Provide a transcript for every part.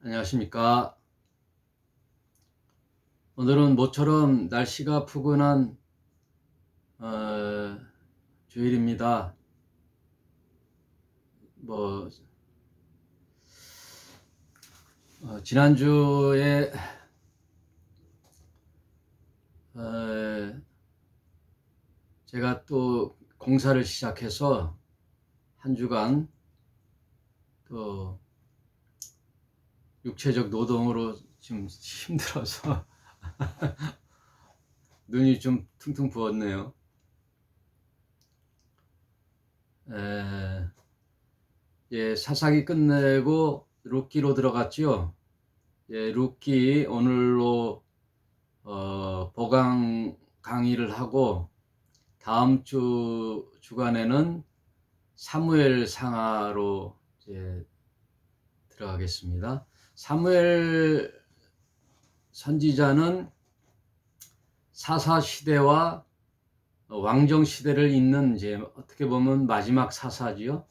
안녕하십니까. 오늘은 모처럼 날씨가 푸근한 주일입니다. 뭐 지난주에 제가 또 공사를 시작해서 한 주간 또 육체적 노동으로 좀 힘들어서 눈이 좀 퉁퉁 부었네요. 사사기 끝내고 룻기로 들어갔죠. 룻기 오늘로 보강 강의를 하고 다음 주간에는 사무엘 상하로 이제 들어가겠습니다. 사무엘 선지자는 사사 시대와 왕정 시대를 잇는 이제 어떻게 보면 마지막 사사지요.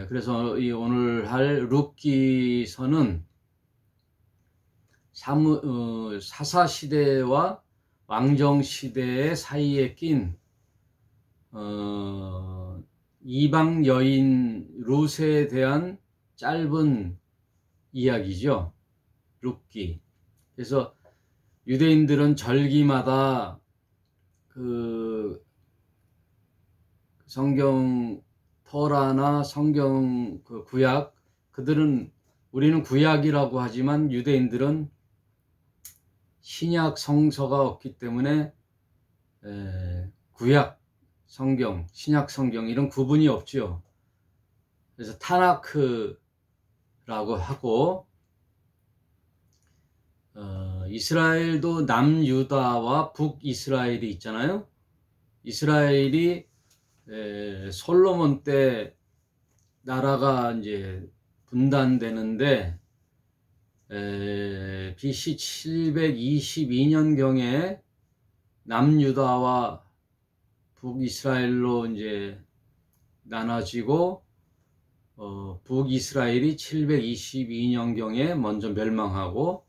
그래서 이 오늘 할 룻기서는 사사 시대와 왕정 시대의 사이에 낀 이방 여인 룻에 대한 짧은 이야기죠. 룻기. 그래서 유대인들은 절기마다 그 성경 토라나 성경 그 구약, 우리는 구약이라고 하지만 유대인들은 신약 성서가 없기 때문에 구약 성경, 신약 성경 이런 구분이 없죠. 그래서 타나크라고 하고 이스라엘도 남유다와 북이스라엘이 있잖아요. 이스라엘이 솔로몬 때 나라가 이제 분단되는데 BC 722년경에 남유다와 북이스라엘로 이제 나눠지고 북이스라엘이 722년경에 먼저 멸망하고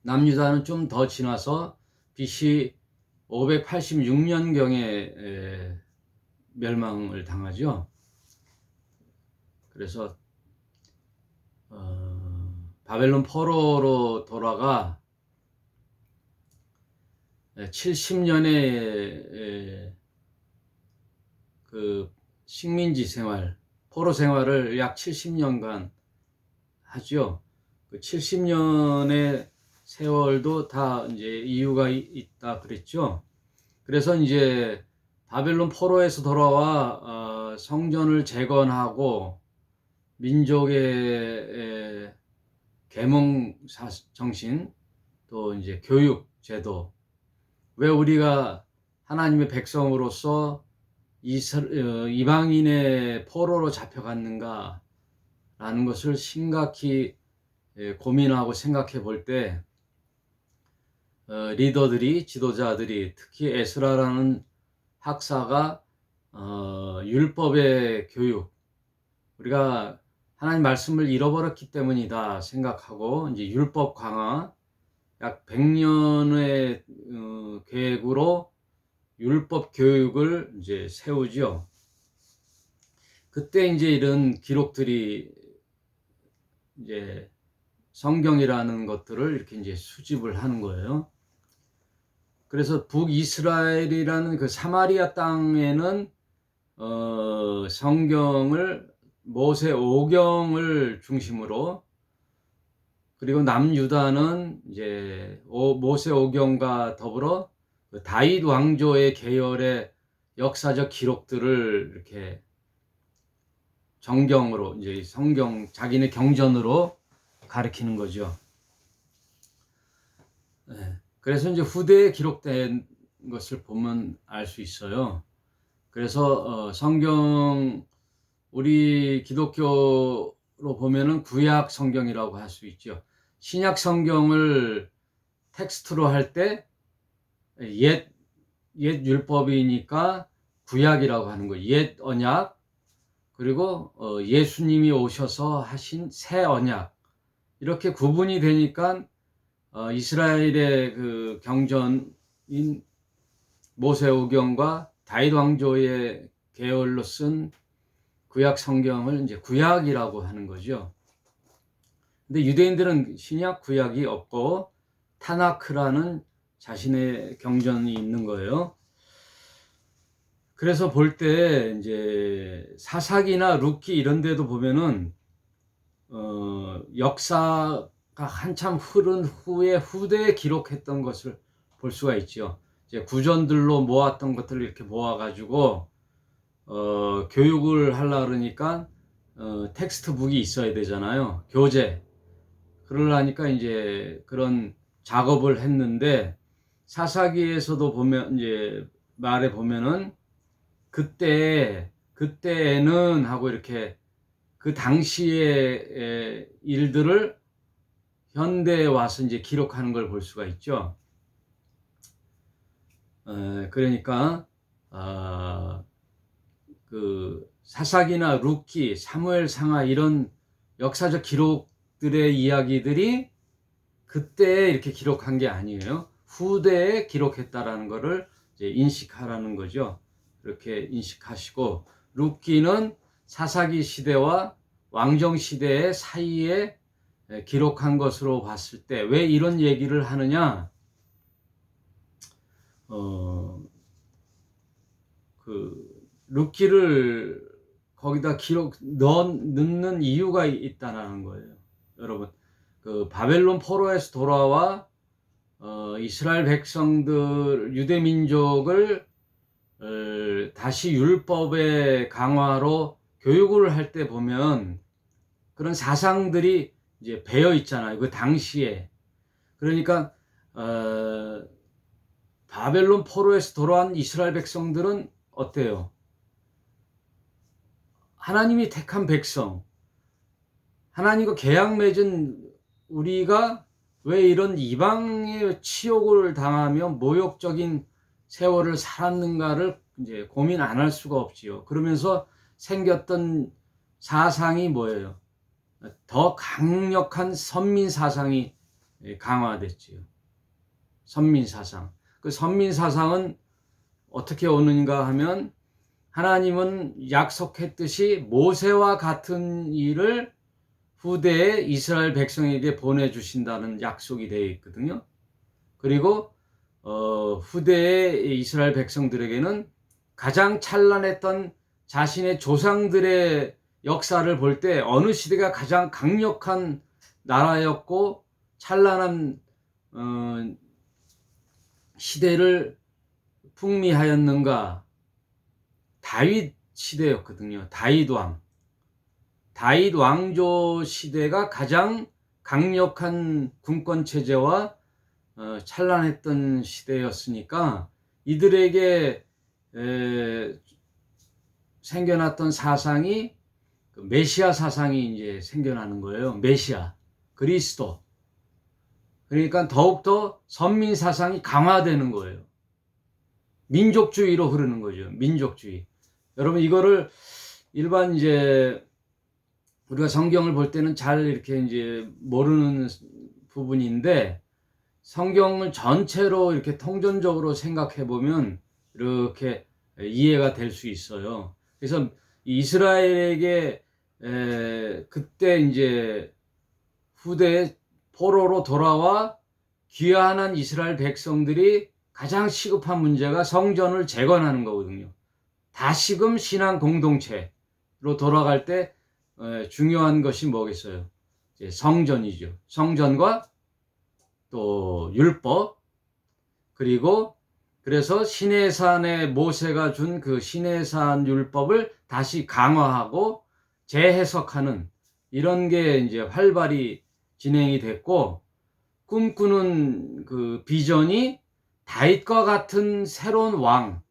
남유다는 좀 더 지나서 BC 586년경에 멸망을 당하죠. 그래서 바벨론 포로로 돌아가 70년의 그 식민지 생활, 포로 생활을 약 70년간 하죠. 그 70년의 세월도 다 이제 이유가 있다 그랬죠. 그래서 이제 바벨론 포로에서 돌아와 성전을 재건하고 민족의 계몽 정신, 또 이제 교육 제도, 왜 우리가 하나님의 백성으로서 이방인의 포로로 잡혀갔는가 라는 것을 심각히 고민하고 생각해 볼 때 리더들이, 지도자들이, 특히 에스라라는 학사가 율법의 교육, 우리가 하나님 말씀을 잃어버렸기 때문이다 생각하고 이제 율법 강화, 약 100년의 계획으로 율법 교육을 이제 세우죠. 그때 이제 이런 기록들이 이제 성경이라는 것들을 이렇게 이제 수집을 하는 거예요. 그래서 북이스라엘이라는 그 사마리아 땅에는 성경을 모세 오경을 중심으로, 그리고 남유다는 이제 모세 오경과 더불어 그 다윗 왕조의 계열의 역사적 기록들을 이렇게 정경으로, 이제 성경 자기네 경전으로 가르치는 거죠. 그래서 이제 후대에 기록된 것을 보면 알 수 있어요. 그래서 성경, 우리 기독교로 보면은 구약 성경이라고 할 수 있죠. 신약 성경을 텍스트로 할 때 옛 율법이니까 구약이라고 하는 거예요. 옛 언약, 그리고 예수님이 오셔서 하신 새 언약, 이렇게 구분이 되니까 이스라엘의 그 경전인 모세오경과 다윗 왕조의 계열로 쓴 구약 성경을 이제 구약이라고 하는 거죠. 근데 유대인들은 신약 구약이 없고 타나크라는 자신의 경전이 있는 거예요. 그래서 볼 때 이제 사사기나 룻기 이런 데도 보면은 역사가 한참 흐른 후에 후대에 기록했던 것을 볼 수가 있죠. 이제 구전들로 모았던 것들을 이렇게 모아가지고 교육을 하려 그러니까 텍스트북이 있어야 되잖아요. 교재. 그러려니까 이제 그런 작업을 했는데, 사사기에서도 보면 이제 말해 보면은 그때에는 하고 이렇게 그 당시의 일들을 현대에 와서 이제 기록하는 걸 볼 수가 있죠. 그러니까 그 사사기나 룻기, 사무엘 상하 이런 역사적 기록들의 이야기들이 그때 이렇게 기록한 게 아니에요. 후대에 기록했다라는 것을 이제 인식하라는 거죠. 그렇게 인식하시고, 룻기는 사사기 시대와 왕정 시대의 사이에 기록한 것으로 봤을 때 왜 이런 얘기를 하느냐? 그 룻기를 거기다 넣는 이유가 있다는 거예요. 여러분, 그 바벨론 포로에서 돌아와 이스라엘 백성들, 유대 민족을 다시 율법의 강화로 교육을 할 때 보면 그런 사상들이 이제 배어 있잖아요. 그 당시에. 그러니까 바벨론 포로에서 돌아온 이스라엘 백성들은 어때요? 하나님이 택한 백성, 하나님과 계약 맺은 우리가 왜 이런 이방의 치욕을 당하며 모욕적인 세월을 살았는가를 이제 고민 안 할 수가 없지요. 그러면서 생겼던 사상이 뭐예요? 더 강력한 선민 사상이 강화됐지요. 선민 사상. 그 선민 사상은 어떻게 오는가 하면, 하나님은 약속했듯이 모세와 같은 일을 후대에 이스라엘 백성에게 보내주신다는 약속이 되어 있거든요. 그리고 후대의 이스라엘 백성들에게는 가장 찬란했던 자신의 조상들의 역사를 볼 때 어느 시대가 가장 강력한 나라였고 찬란한 시대를 풍미하였는가? 다윗 시대였거든요. 다윗 왕. 다윗 왕조 시대가 가장 강력한 군권 체제와 찬란했던 시대였으니까 이들에게 생겨났던 사상이 메시아 사상이 이제 생겨나는 거예요. 메시아, 그리스도. 그러니까 더욱더 선민 사상이 강화되는 거예요. 민족주의로 흐르는 거죠. 민족주의. 여러분, 이거를 일반 이제 우리가 성경을 볼 때는 잘 이렇게 이제 모르는 부분인데, 성경을 전체로 이렇게 통전적으로 생각해 보면 이렇게 이해가 될 수 있어요. 그래서 이스라엘에게 그때 이제 후대에 포로로 돌아와 귀환한 이스라엘 백성들이 가장 시급한 문제가 성전을 재건하는 거거든요. 다시금 신앙 공동체로 돌아갈 때 중요한 것이 뭐겠어요? 이제 성전이죠. 성전과 또 율법, 그리고 그래서 시내산에 모세가 준 그 시내산 율법을 다시 강화하고 재해석하는 이런 게 이제 활발히 진행이 됐고, 꿈꾸는 그 비전이 다윗과 같은 새로운 왕,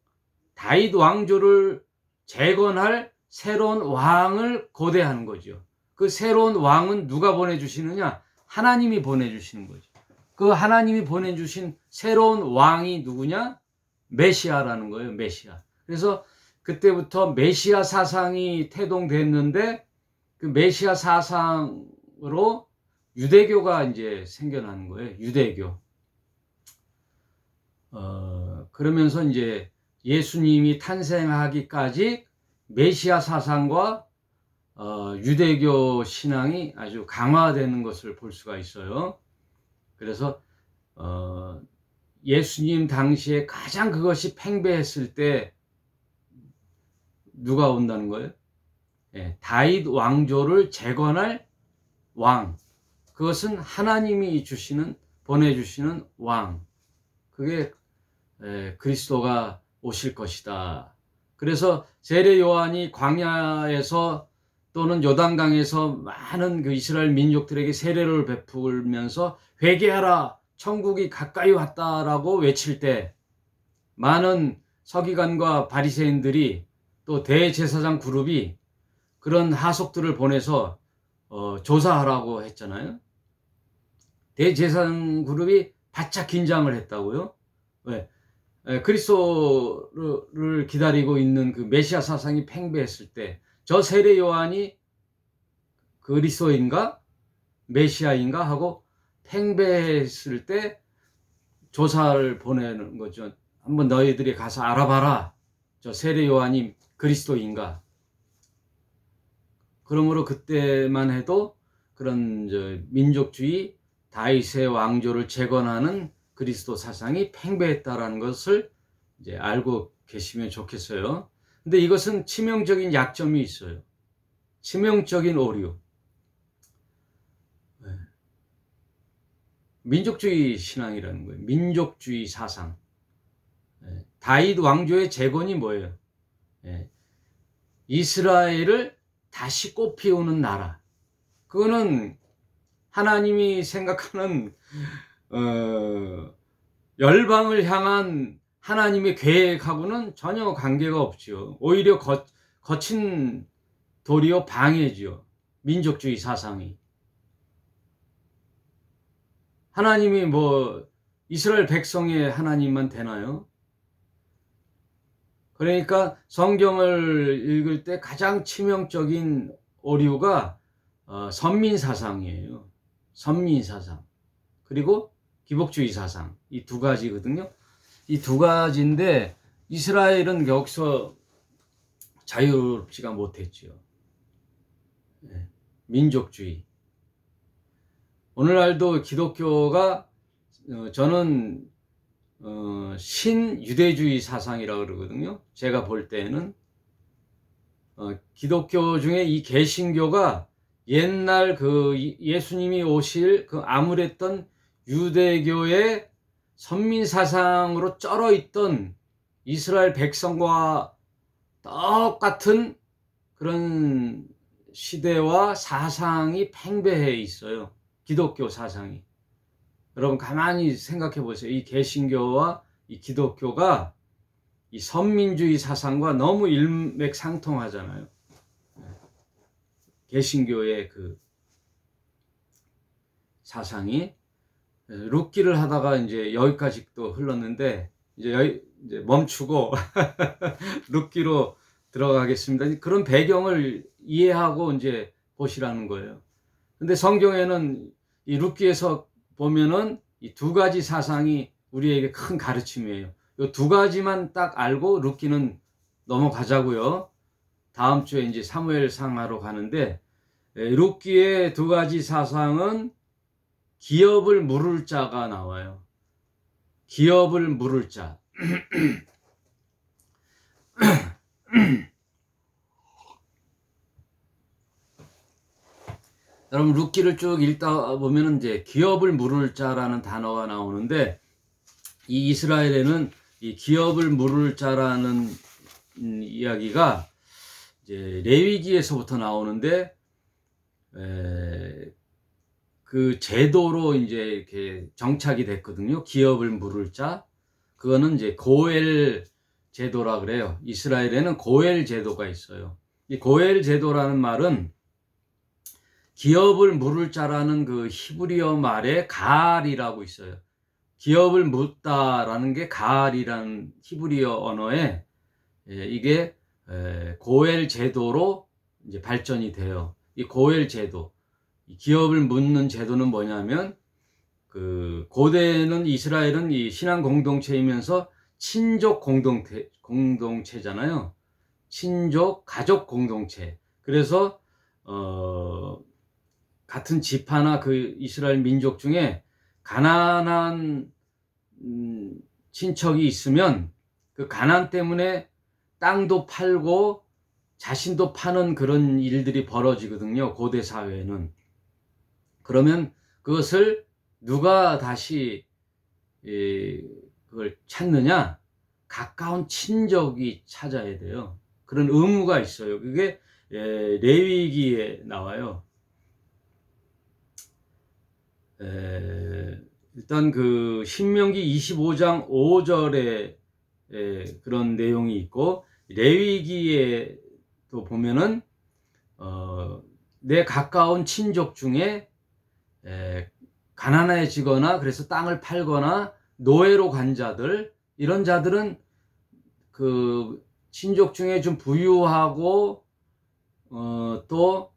다윗 왕조를 재건할 새로운 왕을 고대하는 거죠. 그 새로운 왕은 누가 보내주시느냐? 하나님이 보내주시는 거죠. 그 하나님이 보내주신 새로운 왕이 누구냐? 메시아라는 거예요. 메시아. 그래서 그때부터 메시아 사상이 태동됐는데 그 메시아 사상으로 유대교가 이제 생겨나는 거예요. 유대교. 그러면서 이제 예수님이 탄생하기까지 메시아 사상과 유대교 신앙이 아주 강화되는 것을 볼 수가 있어요. 그래서 예수님 당시에 가장 그것이 팽배했을 때 누가 온다는 거예요? 예, 다윗 왕조를 재건할 왕. 그것은 하나님이 보내주시는 왕. 그게 그리스도가 오실 것이다. 그래서 세례 요한이 광야에서 또는 요단강에서 많은 그 이스라엘 민족들에게 세례를 베풀면서 회개하라, 천국이 가까이 왔다라고 외칠 때 많은 서기관과 바리새인들이 또 대제사장 그룹이 그런 하속들을 보내서 조사하라고 했잖아요. 대제사장 그룹이 바짝 긴장을 했다고요. 왜? 그리스도를 기다리고 있는 그 메시아 사상이 팽배했을 때 저 세례 요한이 그리스도인가 메시아인가 하고 팽배했을 때 조사를 보내는 거죠. 한번 너희들이 가서 알아봐라. 저 세례 요한이 그리스도인가. 그러므로 그때만 해도 그런 민족주의 다윗의 왕조를 재건하는 그리스도 사상이 팽배했다라는 것을 이제 알고 계시면 좋겠어요. 근데 이것은 치명적인 약점이 있어요. 치명적인 오류. 민족주의 신앙이라는 거예요. 민족주의 사상. 다윗 왕조의 재건이 뭐예요? 이스라엘을 다시 꽃피우는 나라. 그거는 하나님이 생각하는 열방을 향한 하나님의 계획하고는 전혀 관계가 없죠. 오히려 거친 도리어 방해죠. 민족주의 사상이. 하나님이 뭐 이스라엘 백성의 하나님만 되나요? 그러니까 성경을 읽을 때 가장 치명적인 오류가 선민 사상이에요. 선민 사상. 그리고 기복주의 사상. 이 두 가지거든요. 이 두 가지인데 이스라엘은 여기서 자유롭지가 못했죠. 민족주의. 오늘날도 기독교가 저는 신유대주의 사상이라고 그러거든요. 제가 볼 때는 기독교 중에 이 개신교가 옛날 그 예수님이 오실 그 암울했던 유대교의 선민 사상으로 쩔어 있던 이스라엘 백성과 똑같은 그런 시대와 사상이 팽배해 있어요. 기독교 사상이. 여러분 가만히 생각해 보세요. 이 개신교와 이 기독교가 이 선민주의 사상과 너무 일맥상통하잖아요. 개신교의 그 사상이 룻기를 하다가 이제 여기까지 또 흘렀는데 이제 멈추고 룻기로 들어가겠습니다. 그런 배경을 이해하고 이제 보시라는 거예요. 근데 성경에는 이 룻기에서 보면은 이 두 가지 사상이 우리에게 큰 가르침이에요. 이 두 가지만 딱 알고 룻기는 넘어가자고요. 다음 주에 이제 사무엘상하러 가는데 룻기의 두 가지 사상은 기업을 물을 자가 나와요. 기업을 물을 자. 여러분 룻기를 쭉 읽다 보면 이제 기업을 물을 자라는 단어가 나오는데 이 이스라엘에는 이 기업을 물을 자라는 이야기가 이제 레위기에서부터 나오는데 그 제도로 이제 이렇게 정착이 됐거든요. 기업을 물을 자. 그거는 이제 고엘 제도라 그래요. 이스라엘에는 고엘 제도가 있어요. 이 고엘 제도라는 말은 기업을 물을 자라는 그 히브리어 말에 가알이라고 있어요. 기업을 묻다라는 게 가알이라는 히브리어 언어에 이게 고엘 제도로 이제 발전이 돼요. 이 고엘 제도, 이 기업을 묻는 제도는 뭐냐면, 그 고대는 이스라엘은 이 신앙 공동체이면서 친족 공동체잖아요. 친족 가족 공동체. 그래서 같은 지파나 그 이스라엘 민족 중에 가난한 친척이 있으면 그 가난 때문에 땅도 팔고 자신도 파는 그런 일들이 벌어지거든요. 고대 사회에는. 그러면 그것을 누가 다시 그걸 찾느냐? 가까운 친족이 찾아야 돼요. 그런 의무가 있어요. 그게 레위기에 나와요. 일단 그 신명기 25장 5절에 그런 내용이 있고, 레위기에도 보면은 내 가까운 친족 중에 가난해지거나 그래서 땅을 팔거나 노예로 간 자들, 이런 자들은 그 친족 중에 좀 부유하고 또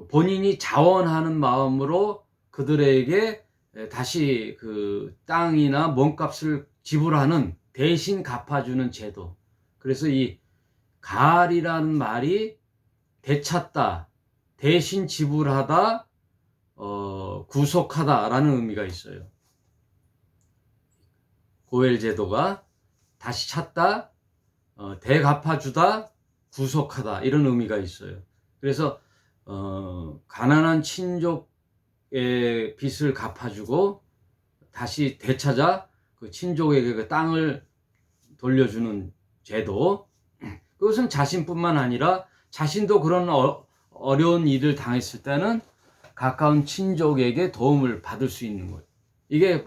본인이 자원하는 마음으로 그들에게 다시 그 땅이나 몸값을 지불하는, 대신 갚아주는 제도. 그래서 이 가알이라는 말이 되찾다, 대신 지불하다, 구속하다라는 의미가 있어요. 고엘 제도가 다시 찾다, 되갚아주다, 구속하다, 이런 의미가 있어요. 그래서 가난한 친족의 빚을 갚아주고 다시 되찾아 그 친족에게 그 땅을 돌려주는 제도. 그것은 자신뿐만 아니라 자신도 그런 어려운 일을 당했을 때는 가까운 친족에게 도움을 받을 수 있는 거예요. 이게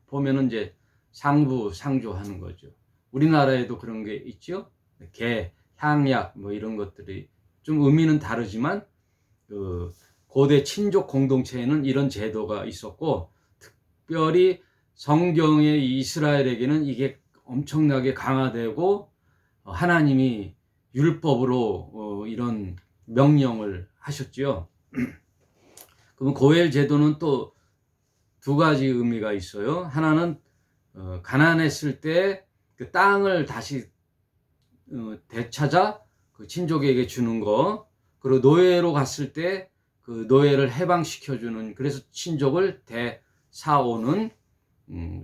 보면은 이제 상부상조하는 거죠. 우리나라에도 그런 게 있죠. 개, 향약 뭐 이런 것들이 좀 의미는 다르지만 그 고대 친족 공동체에는 이런 제도가 있었고, 특별히 성경의 이스라엘에게는 이게 엄청나게 강화되고 하나님이 율법으로 이런 명령을 하셨죠. 그럼 고엘 제도는 또 두 가지 의미가 있어요. 하나는 가난했을 때 그 땅을 다시 되찾아 그 친족에게 주는 거, 그리고 노예로 갔을 때 그 노예를 해방시켜주는, 그래서 친족을 되사오는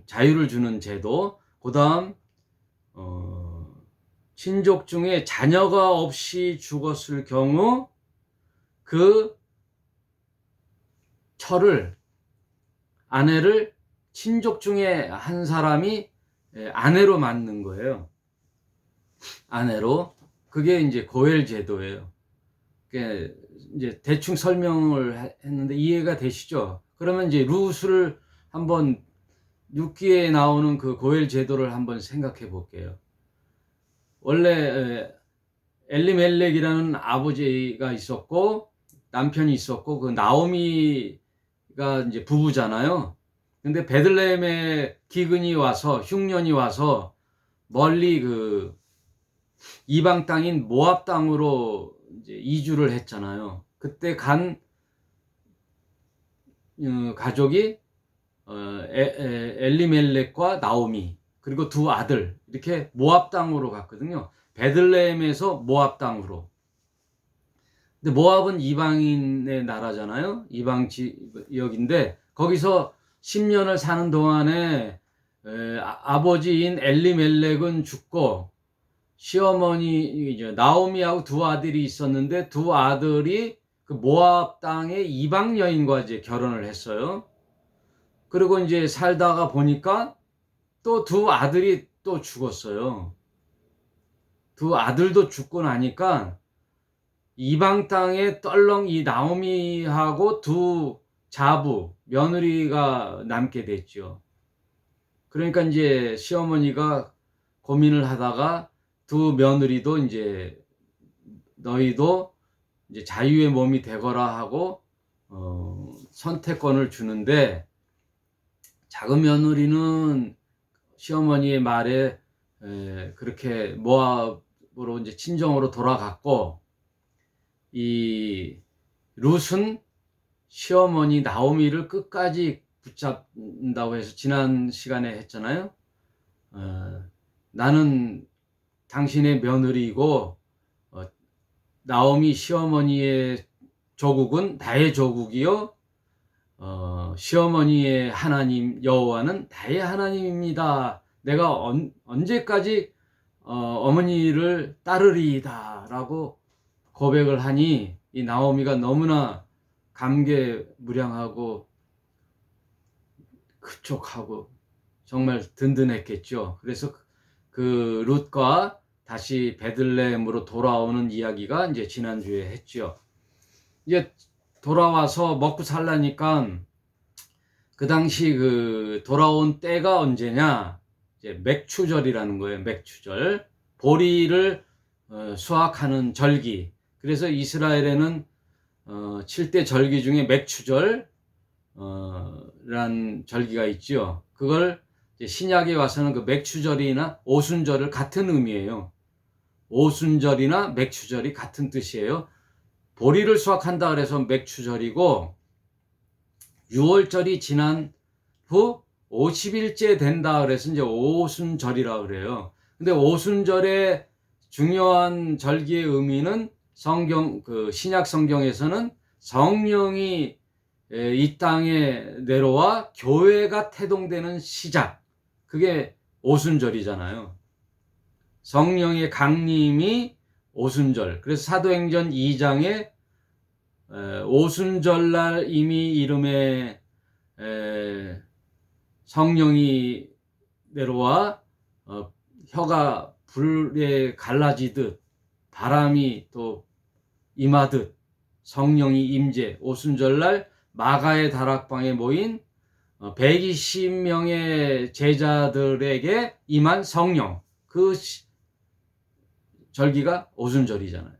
자유를 주는 제도. 그 다음 친족 중에 자녀가 없이 죽었을 경우 그 아내를 친족 중에 한 사람이 아내로 맞는 거예요. 아내로. 그게 이제 고엘 제도예요. 그게 이제 대충 설명을 했는데 이해가 되시죠? 그러면 이제 룻을 한번, 룻기에 나오는 그 고엘 제도를 한번 생각해 볼게요. 원래 엘리멜렉이라는 아버지가 있었고 남편이 있었고, 그 나오미가 이제 부부잖아요. 근데 베들레헴에 기근이 와서, 흉년이 와서 멀리 그 이방 땅인 모압 땅으로 이제 이주를 했잖아요. 그때 간 가족이 엘리멜렉과 나오미, 그리고 두 아들, 이렇게 모압 땅으로 갔거든요. 베들레헴에서 모압 땅으로. 근데 모압은 이방인의 나라잖아요. 이방 지역인데 거기서 10년을 사는 동안에 아버지인 엘리멜렉은 죽고, 시어머니 이제 나오미하고 두 아들이 있었는데 두 아들이 그 모압 땅의 이방 여인과 이제 결혼을 했어요. 그리고 이제 살다가 보니까 또 두 아들이 또 죽었어요. 두 아들도 죽고 나니까 이방 땅에 떨렁 이 나오미하고 두 자부, 며느리가 남게 됐죠. 그러니까 이제 시어머니가 고민을 하다가 두 며느리도 이제 너희도 이제 자유의 몸이 되거라 하고 선택권을 주는데, 작은 며느리는 시어머니의 말에 그렇게 모압을 모압으로 이제 친정으로 돌아갔고, 이 룻은 시어머니 나오미를 끝까지 붙잡는다고 해서 지난 시간에 했잖아요. 나는 당신의 며느리이고, 나오미 시어머니의 조국은 나의 조국이요, 시어머니의 하나님 여호와는 나의 하나님입니다. 내가 언제까지 어머니를 따르리이다 라고 고백을 하니, 이 나오미가 너무나 감개무량하고 급족하고 정말 든든했겠죠. 그래서 그 룻과 다시 베들레헴으로 돌아오는 이야기가 이제 지난주에 했죠. 이제 돌아와서 먹고 살라니까, 그 당시 그 돌아온 때가 언제냐, 이제 맥추절이라는 거예요. 맥추절, 보리를 수확하는 절기. 그래서 이스라엘에는 7대 절기 중에 맥추절 란 절기가 있죠. 그걸 신약에 와서는 그 맥추절이나 오순절을 같은 의미예요. 오순절이나 맥추절이 같은 뜻이에요. 보리를 수확한다 그래서 맥추절이고, 6월절이 지난 후 50일째 된다 그래서 이제 오순절이라 그래요. 근데 오순절의 중요한 절기의 의미는 그 신약 성경에서는 성령이 이 땅에 내려와 교회가 태동되는 시작, 그게 오순절이잖아요. 성령의 강림이 오순절. 그래서 사도행전 2장에 오순절날 이미 이름에 성령이 내려와 혀가 불에 갈라지듯 바람이 또 임하듯 성령이 임재, 오순절날 마가의 다락방에 모인 120명의 제자들에게 임한 성령, 그 절기가 오순절이잖아요.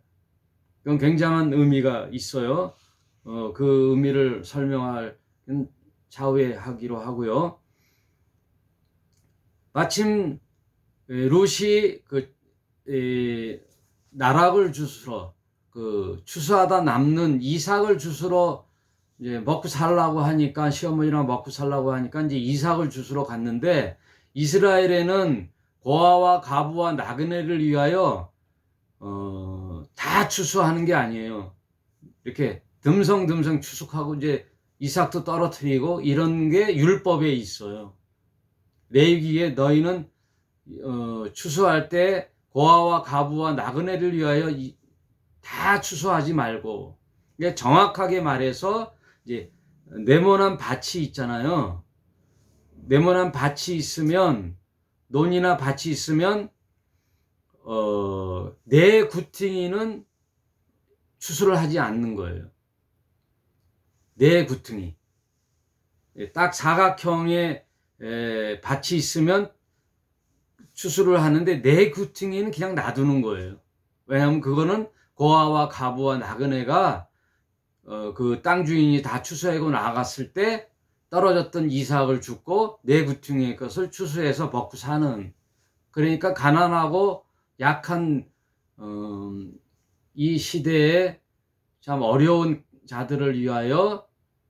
그건 굉장한 의미가 있어요. 그 의미를 설명할 차후에 하기로 하고요. 마침 룻이 나락을 주스러, 추수하다 남는 이삭을 주스러 이제 먹고 살라고 하니까, 시어머니랑 먹고 살라고 하니까 이제 이삭을 주스러 갔는데, 이스라엘에는 고아와 가부와 나그네를 위하여 다 추수하는 게 아니에요. 이렇게 듬성듬성 추수하고 이제 이삭도 떨어뜨리고 이런 게 율법에 있어요. 레위기에 너희는 추수할 때 고아와 가부와 나그네를 위하여 다 추수하지 말고, 정확하게 말해서 이제 네모난 밭이 있잖아요. 네모난 밭이 있으면, 논이나 밭이 있으면 네 구퉁이는 추수를 하지 않는 거예요. 네 구퉁이. 딱 사각형의 밭이 있으면 추수를 하는데, 네 구퉁이는 그냥 놔두는 거예요. 왜냐하면 그거는 고아와 가부와 나그네가 그 땅 주인이 다 추수하고 나갔을 때 떨어졌던 이삭을 줍고 네 구퉁이의 것을 추수해서 먹고 사는, 그러니까 가난하고 약한 이 시대에 참 어려운 자들을 위하여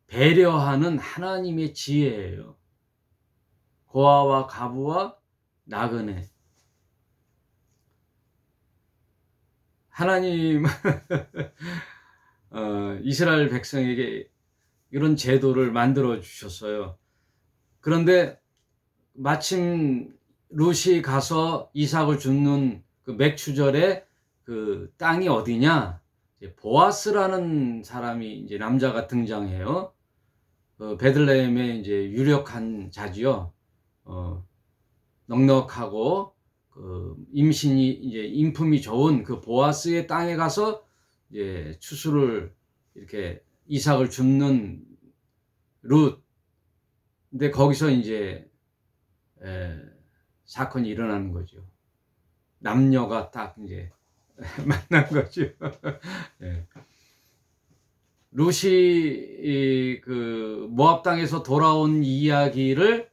배려하는 하나님의 지혜예요. 고아와 가부와 나그네. 하나님 이스라엘 백성에게 이런 제도를 만들어 주셨어요. 그런데 마침 룻이 가서 이삭을 줍는 그 맥추절에 그 땅이 어디냐? 보아스라는 사람이 이제 남자가 등장해요. 베들레헴의 이제 유력한 자지요. 넉넉하고 임신이 이제 인품이 좋은 그 보아스의 땅에 가서 이제 추수를 이렇게 이삭을 줍는 룻. 근데 거기서 이제 사건이 일어나는 거죠. 남녀가 딱 이제 만난 거죠. 예. 룻이 그 모압 땅에서 돌아온 이야기를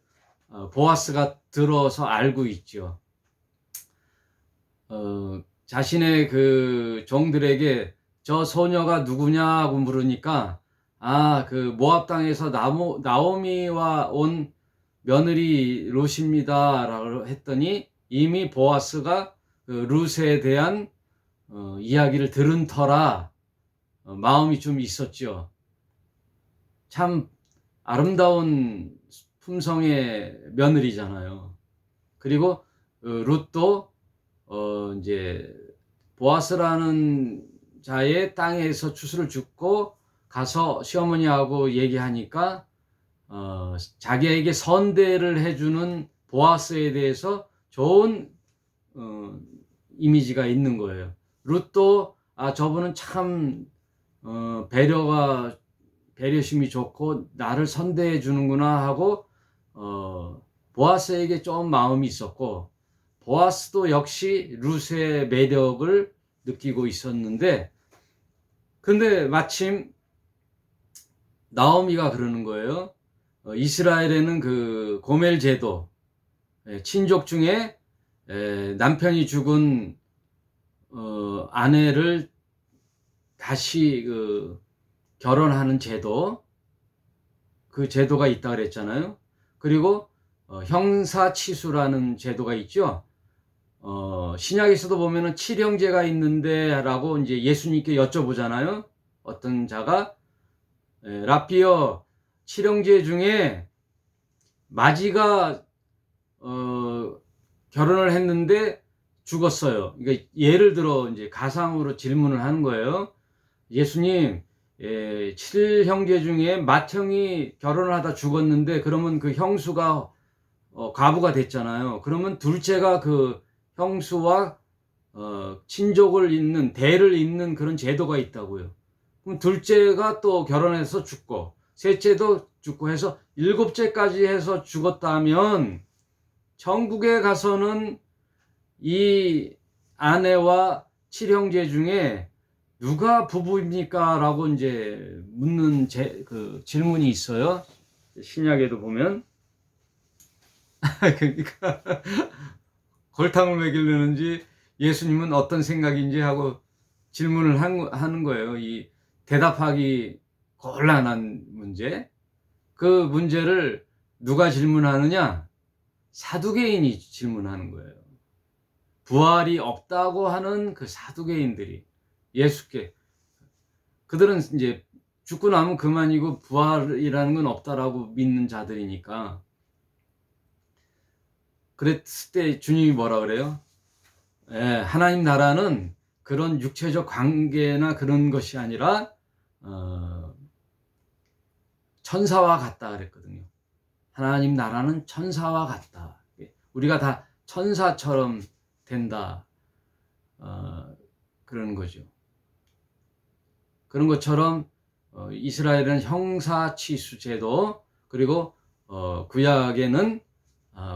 보아스가 들어서 알고 있죠. 자신의 그 종들에게 저 소녀가 누구냐고 물으니까 그 모압 땅에서 나오미와 온 며느리 룻입니다라고 했더니 이미 보아스가 그 룻에 대한 이야기를 들은 터라 마음이 좀 있었죠. 참 아름다운 품성의 며느리잖아요. 그리고 룻도 이제 보아스라는 자의 땅에서 추수를 줍고 가서 시어머니하고 얘기하니까 자기에게 선대를 해주는 보아스에 대해서 좋은 이미지가 있는 거예요. 룻도 저분은 참 배려심이 좋고 나를 선대해 주는구나 하고 보아스에게 좀 마음이 있었고, 보아스도 역시 룻의 매력을 느끼고 있었는데, 근데 마침 나오미가 그러는 거예요. 이스라엘에는 그 고멜 제도, 친족 중에 남편이 죽은 아내를 다시 결혼하는 제도, 그 제도가 있다 그랬잖아요. 그리고 형사치수라는 제도가 있죠. 신약에서도 보면은 칠형제가 있는데 라고 이제 예수님께 여쭤보잖아요. 어떤 자가 라피어, 칠형제 중에 마지가 결혼을 했는데 죽었어요. 그러니까 예를 들어 이제 가상으로 질문을 하는 거예요. 예수님, 7형제 중에 맏형이 결혼을 하다 죽었는데 그러면 그 형수가 과부가 됐잖아요. 그러면 둘째가 그 형수와 친족을 잇는, 대를 잇는 그런 제도가 있다고요. 그럼 둘째가 또 결혼해서 죽고 셋째도 죽고 해서 7째까지 해서 죽었다면 천국에 가서는 이 아내와 7형제 중에 누가 부부입니까? 라고 이제 묻는 그 질문이 있어요. 신약에도 보면. 그러니까 골탕을 먹이려는지 예수님은 어떤 생각인지 하고 질문을 하는 거예요. 이 대답하기 곤란한 문제. 그 문제를 누가 질문하느냐? 사두개인이 질문하는 거예요. 부활이 없다고 하는 그 사두개인들이 예수께, 그들은 이제 죽고 나면 그만이고 부활이라는 건 없다라고 믿는 자들이니까. 그랬을 때 주님이 뭐라 그래요? 하나님 나라는 그런 육체적 관계나 그런 것이 아니라 천사와 같다 그랬거든요. 하나님 나라는 천사와 같다. 우리가 다 천사처럼 된다. 그러는 거죠. 그런 것처럼 이스라엘은 형사치수 제도, 그리고 구약에는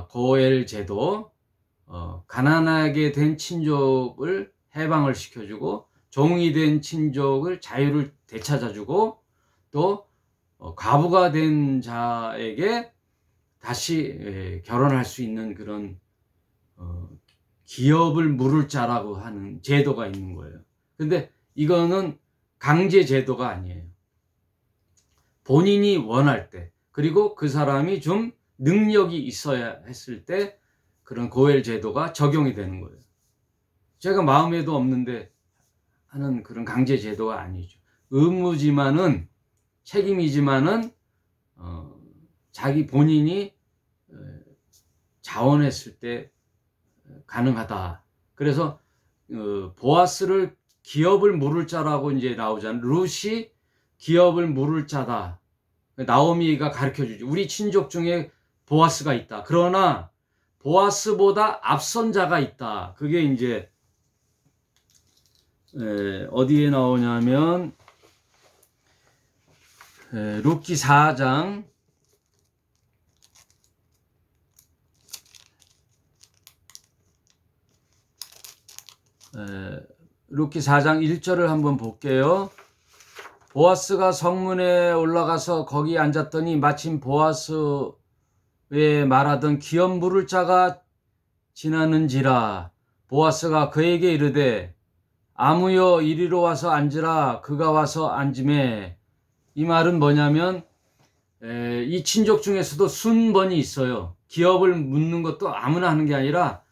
고엘 제도, 가난하게 된 친족을 해방을 시켜주고 종이 된 친족을 자유를 되찾아주고 또 과부가 된 자에게 다시 결혼할 수 있는 그런 기업을 물을 자라고 하는 제도가 있는 거예요. 근데 이거는 강제 제도가 아니에요. 본인이 원할 때, 그리고 그 사람이 좀 능력이 있어야 했을 때 그런 고엘 제도가 적용이 되는 거예요. 제가 마음에도 없는데 하는 그런 강제 제도가 아니죠. 의무지만은, 책임이지만은 자기 본인이 자원했을 때 가능하다. 그래서 보아스를 기업을 물을 자라고 이제 나오잖아요. 룻이 기업을 물을 자다. 나오미가 가르쳐 주죠. 우리 친족 중에 보아스가 있다. 그러나 보아스보다 앞선 자가 있다. 그게 이제 어디에 나오냐면 룻기 4장 룻기 4장 1절을 한번 볼게요. 보아스가 성문에 올라가서 거기 앉았더니 마침 보아스에 말하던 기업 물을 자가 지나는지라. 보아스가 그에게 이르되 아무여 이리로 와서 앉으라. 그가 와서 앉으매. 이 말은 뭐냐면 이 친족 중에서도 순번이 있어요. 기업을 묻는 것도 아무나 하는 게 아니라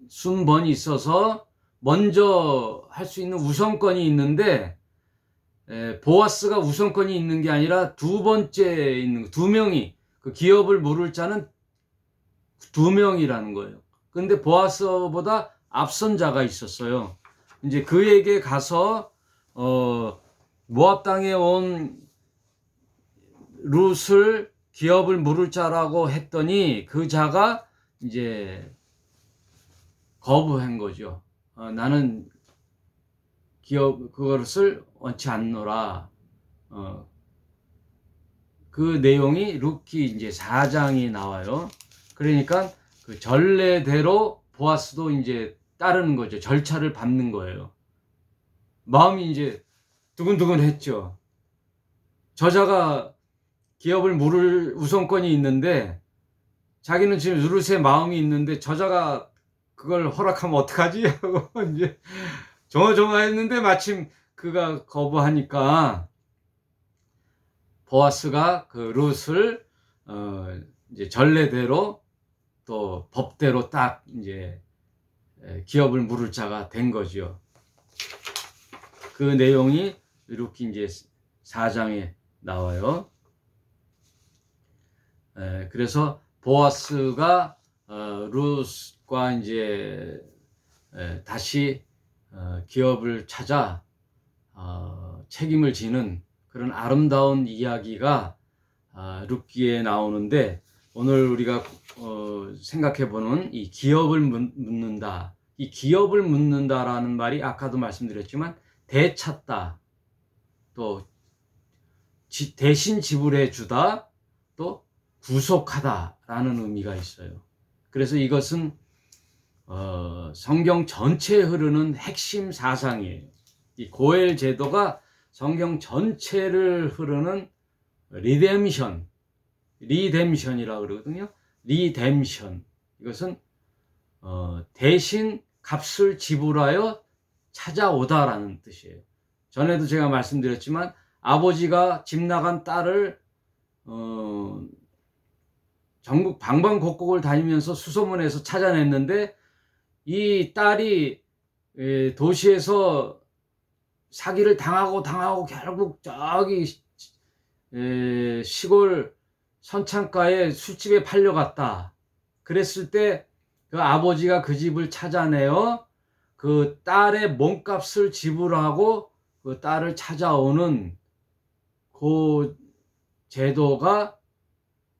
순번이 있어서 먼저 할 수 있는 우선권이 있는데 보아스가 우선권이 있는 게 아니라 두 번째 있는 두 명이 그 기업을 물을 자는 두 명이라는 거예요. 그런데 보아스보다 앞선 자가 있었어요. 이제 그에게 가서 모압 땅에 온 룻을 기업을 물을 자라고 했더니 그 자가 이제 거부한 거죠. 나는 그것을 원치 않노라. 그 내용이 룻기 이제 4장이 나와요. 그러니까 그 전례대로 보아스도 이제 따르는 거죠. 절차를 밟는 거예요. 마음이 이제 두근두근했죠. 저자가 기업을 물을 우선권이 있는데 자기는 지금 룻의 마음이 있는데 저자가 그걸 허락하면 어떡하지? 하고 이제 조마조마했는데 마침 그가 거부하니까 보아스가 그 룻을 이제 전례대로 또 법대로 딱 이제 기업을 물을 자가 된 거죠. 그 내용이 이렇게 이제 4장에 나와요. 그래서 보아스가 룻과 이제 다시 기업을 찾아 책임을 지는 그런 아름다운 이야기가 룻기에 나오는데 오늘 우리가 생각해보는 이 기업을 묻는다. 이 기업을 묻는다라는 말이 아까도 말씀드렸지만 되찾다, 또 대신 지불해 주다, 또 구속하다라는 의미가 있어요. 그래서 이것은 성경 전체에 흐르는 핵심 사상이에요. 이 고엘 제도가 성경 전체를 흐르는 리뎀션이라고 그러거든요. 리뎀션. 이것은 대신 값을 지불하여 찾아오다라는 뜻이에요. 전에도 제가 말씀드렸지만 아버지가 집 나간 딸을 전국 방방곡곡을 다니면서 수소문해서 찾아냈는데 이 딸이 도시에서 사기를 당하고 결국 저기 시골 선창가에 술집에 팔려갔다. 그랬을 때 그 아버지가 그 집을 찾아내어 그 딸의 몸값을 지불하고 그 딸을 찾아오는 그 제도가